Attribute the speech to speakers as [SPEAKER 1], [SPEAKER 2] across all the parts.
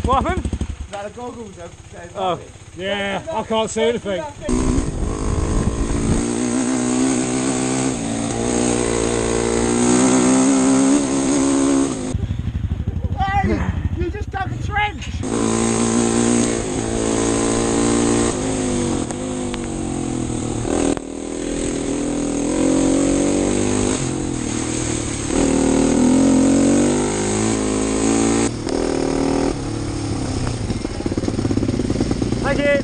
[SPEAKER 1] What happened?
[SPEAKER 2] Is that the goggles?
[SPEAKER 1] Oh.
[SPEAKER 3] Yeah, I can't see anything.
[SPEAKER 2] Hey! You just dug a trench!
[SPEAKER 1] Thank you.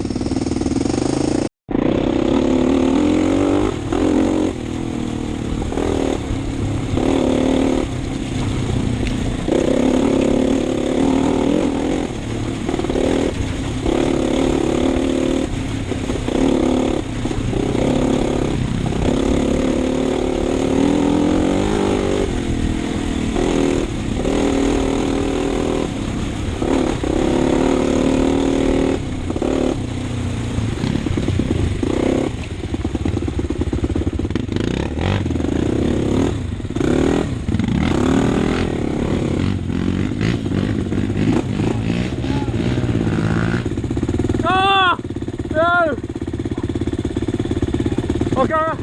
[SPEAKER 1] Okay.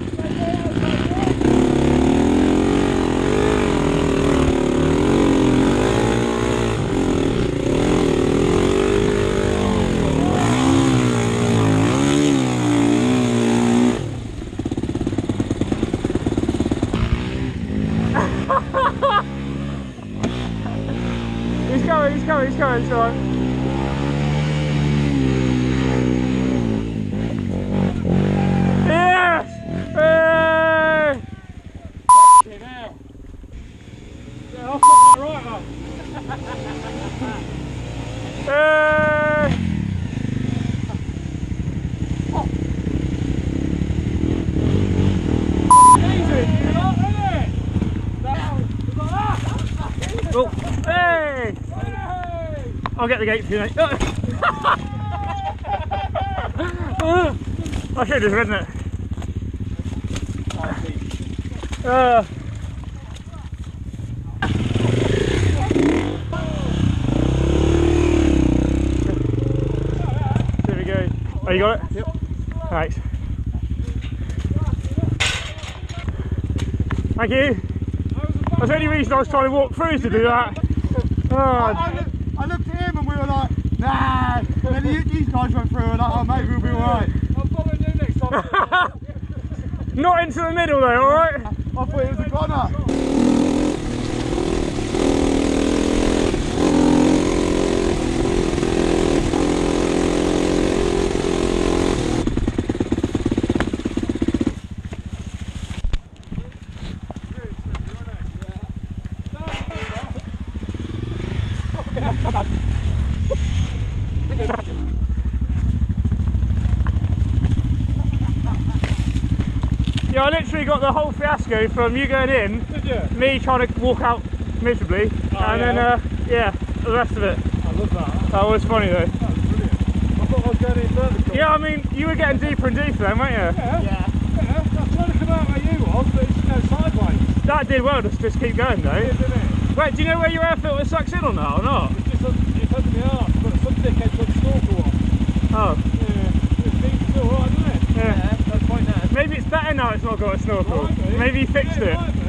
[SPEAKER 1] He's going, it's alright. Yes! Hey!
[SPEAKER 3] Okay, now. Yeah, I've got that right up.
[SPEAKER 1] Hey!
[SPEAKER 3] Easy, you know, isn't it? Now, we've got that.
[SPEAKER 1] Oh, hey!
[SPEAKER 3] Hey!
[SPEAKER 1] I'll get the gate for you, mate. I should have ridden it. There we go. Oh, you got it? Yep. Thanks. Thank you. That's the only reason I was trying to walk through to do that. Oh.
[SPEAKER 2] I looked at him and we were like, nah. And then these guys went through and like, oh, maybe we'll be alright.
[SPEAKER 3] I'm following you next time.
[SPEAKER 1] Not into the middle though, alright?
[SPEAKER 2] I thought it was a goner.
[SPEAKER 1] Yeah, I literally got the whole fiasco from you going in,
[SPEAKER 3] Did you?
[SPEAKER 1] me trying to walk out miserably, and
[SPEAKER 3] yeah.
[SPEAKER 1] then yeah, the rest of it.
[SPEAKER 3] I love that.
[SPEAKER 1] That was funny though.
[SPEAKER 3] That was brilliant. I thought I was going in vertical.
[SPEAKER 1] Yeah, I mean, you were getting deeper and deeper then, weren't you?
[SPEAKER 3] Yeah. I was trying to come out where you was, but it's just go sideways.
[SPEAKER 1] That did well to just keep going though.
[SPEAKER 3] Didn't it?
[SPEAKER 1] Wait, do you know where your air filter sucks in on that or not?
[SPEAKER 3] It's just it's under my arse, but some dickhead took the snorkel off.
[SPEAKER 1] Oh.
[SPEAKER 3] Yeah. It seems still alright, doesn't it?
[SPEAKER 1] Yeah.
[SPEAKER 3] That's quite nice.
[SPEAKER 1] Maybe it's better now it's not got a snorkel. Maybe you fixed it.
[SPEAKER 3] Might be.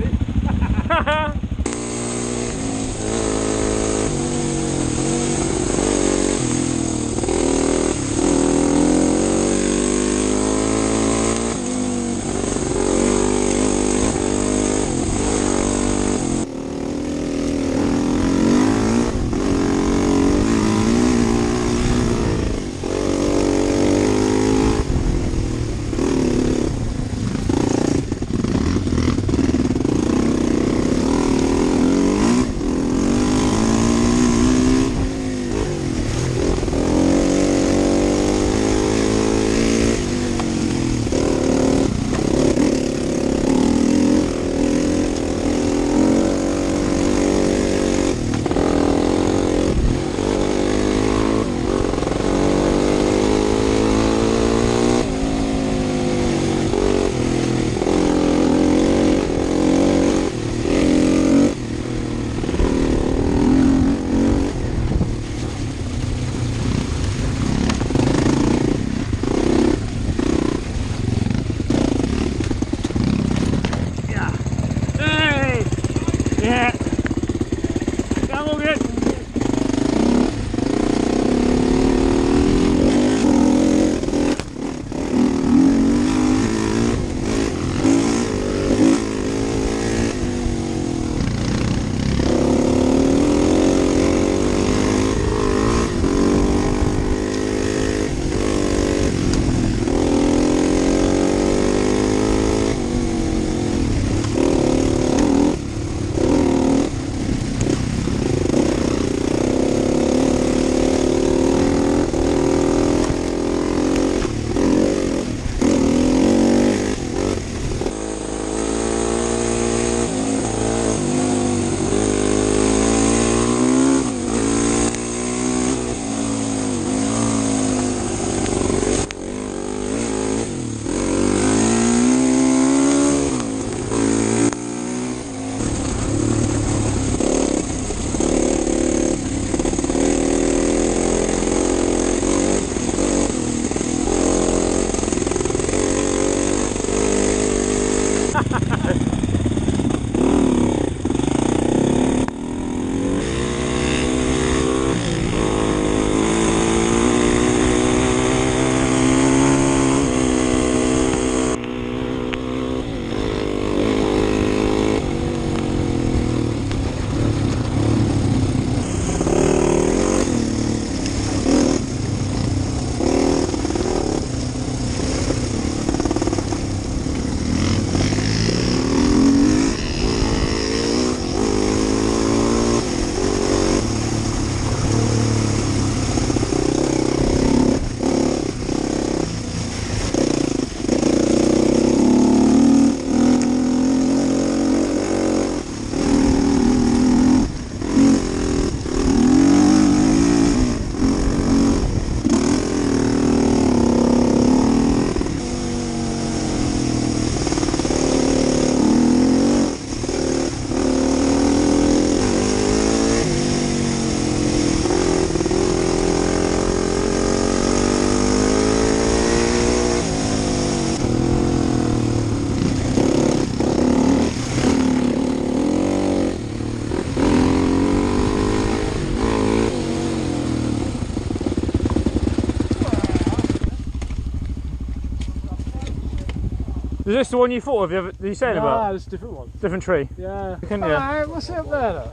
[SPEAKER 1] Is this the one you thought of? You saying about?
[SPEAKER 3] No, it's a different one.
[SPEAKER 1] Different tree.
[SPEAKER 3] Yeah.
[SPEAKER 1] Hello,
[SPEAKER 3] what's it up there though?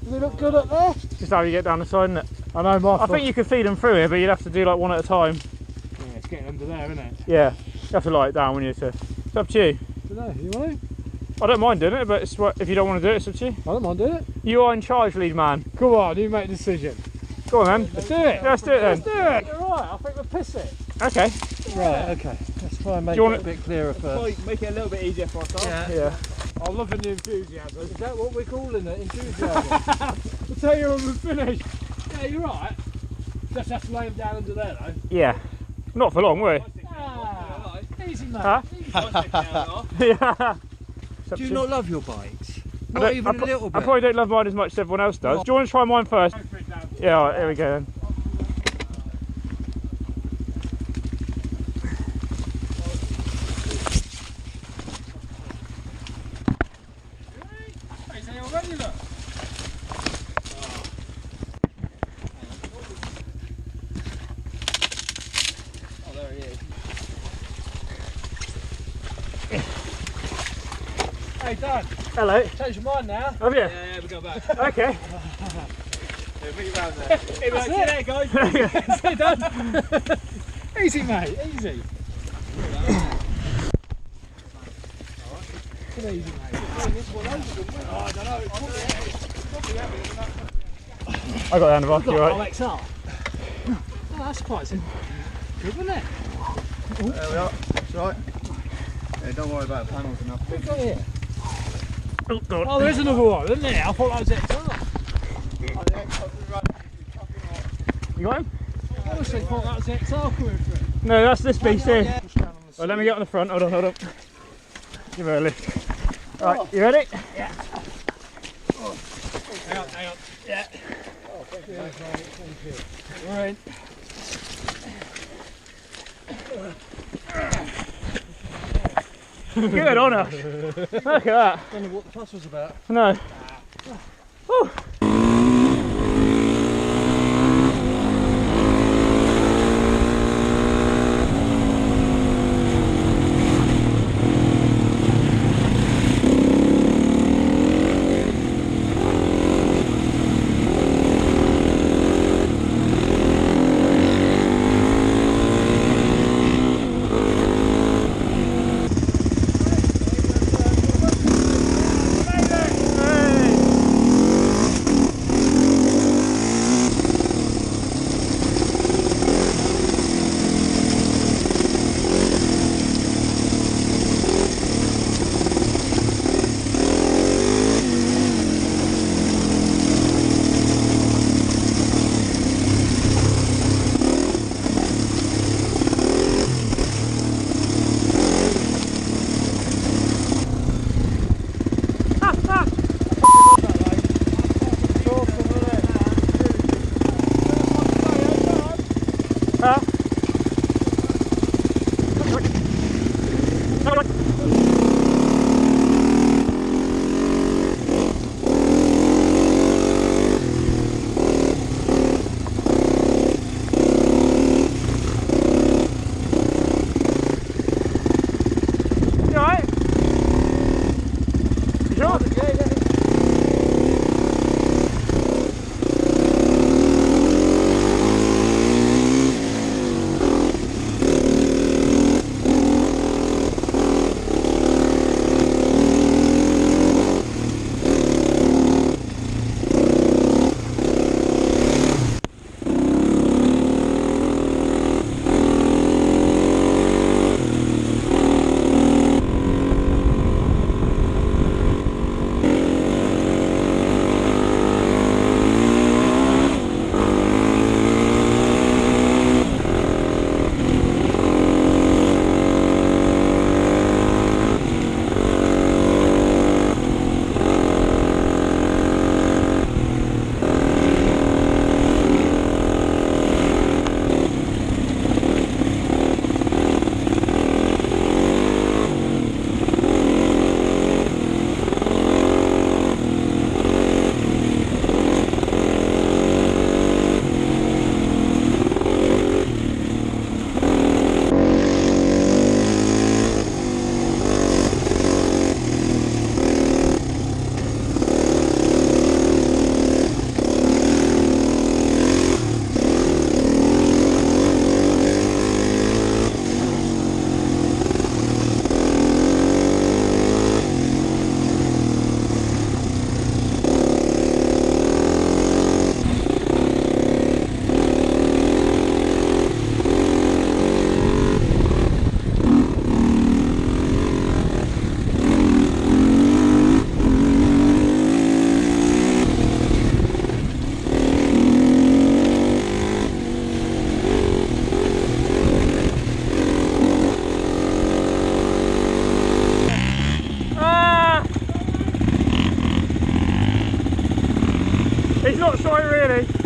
[SPEAKER 3] Does it look good up there?
[SPEAKER 1] Just how you get down the side, isn't it?
[SPEAKER 3] I know, my
[SPEAKER 1] I think you could feed them through here, but you'd have to do like one at a time.
[SPEAKER 3] Yeah, it's getting under there, isn't it?
[SPEAKER 1] Yeah, you have to lie it down when you. It's up to you.
[SPEAKER 3] I don't know, you want to?
[SPEAKER 1] I don't mind doing it, but it's if you don't want to do it, it's up to you.
[SPEAKER 3] I don't mind doing it.
[SPEAKER 1] You are in charge, lead man.
[SPEAKER 3] Come on, you make a decision.
[SPEAKER 1] Go on then.
[SPEAKER 3] Let's do it.
[SPEAKER 1] Yeah, let's do it then.
[SPEAKER 3] Let's do it. Alright, I think we'll piss it.
[SPEAKER 1] Okay.
[SPEAKER 3] Right, okay. Let's try and make it a bit clearer first.
[SPEAKER 4] Make it a little bit easier for us.
[SPEAKER 1] Yeah.
[SPEAKER 3] I love the enthusiasm. Is that what we're calling it? Enthusiasm? I'll tell you when we're finished. Yeah, you're right. Just have to lay them down under there though.
[SPEAKER 1] Yeah. Not for long, will we?
[SPEAKER 3] Ah, easy mate.
[SPEAKER 1] Huh? Yeah.
[SPEAKER 4] Do you not love your bikes?
[SPEAKER 1] I
[SPEAKER 4] Not even a little bit?
[SPEAKER 1] I probably don't love mine as much as everyone else does. Do you want to try mine first? Yeah, alright, here we go then.
[SPEAKER 4] Oh, there he is.
[SPEAKER 3] Hey Dan,
[SPEAKER 1] Hello.
[SPEAKER 3] change your mind now.
[SPEAKER 1] Have you?
[SPEAKER 4] Yeah, we go back.
[SPEAKER 1] Okay.
[SPEAKER 4] Yeah, bring it round there. Hey,
[SPEAKER 3] That's
[SPEAKER 4] see you
[SPEAKER 3] it.
[SPEAKER 4] there, guys.
[SPEAKER 3] See Dan. Easy mate, easy. Easy mate. Oh, I don't know.
[SPEAKER 1] I got the handlebar, you're right.
[SPEAKER 3] Alex R. Oh, that's quite good, isn't it?
[SPEAKER 2] There we are. That's right. Yeah, don't worry about the panels enough.
[SPEAKER 3] What have we got here?
[SPEAKER 1] Oh, God.
[SPEAKER 3] Oh, there is another one, isn't there? I thought that was it.
[SPEAKER 1] You got him?
[SPEAKER 3] I honestly thought that was XR coming through.
[SPEAKER 1] No, that's this piece here. Well, let me get on the front. Hold on, hold on. Give her a lift. Right, you ready? Yeah.
[SPEAKER 3] Hang on. Yeah. Oh, thank you. We're in.
[SPEAKER 1] Good on us. Look at that.
[SPEAKER 3] Don't know what the fuss was about.
[SPEAKER 1] No. Whew. really.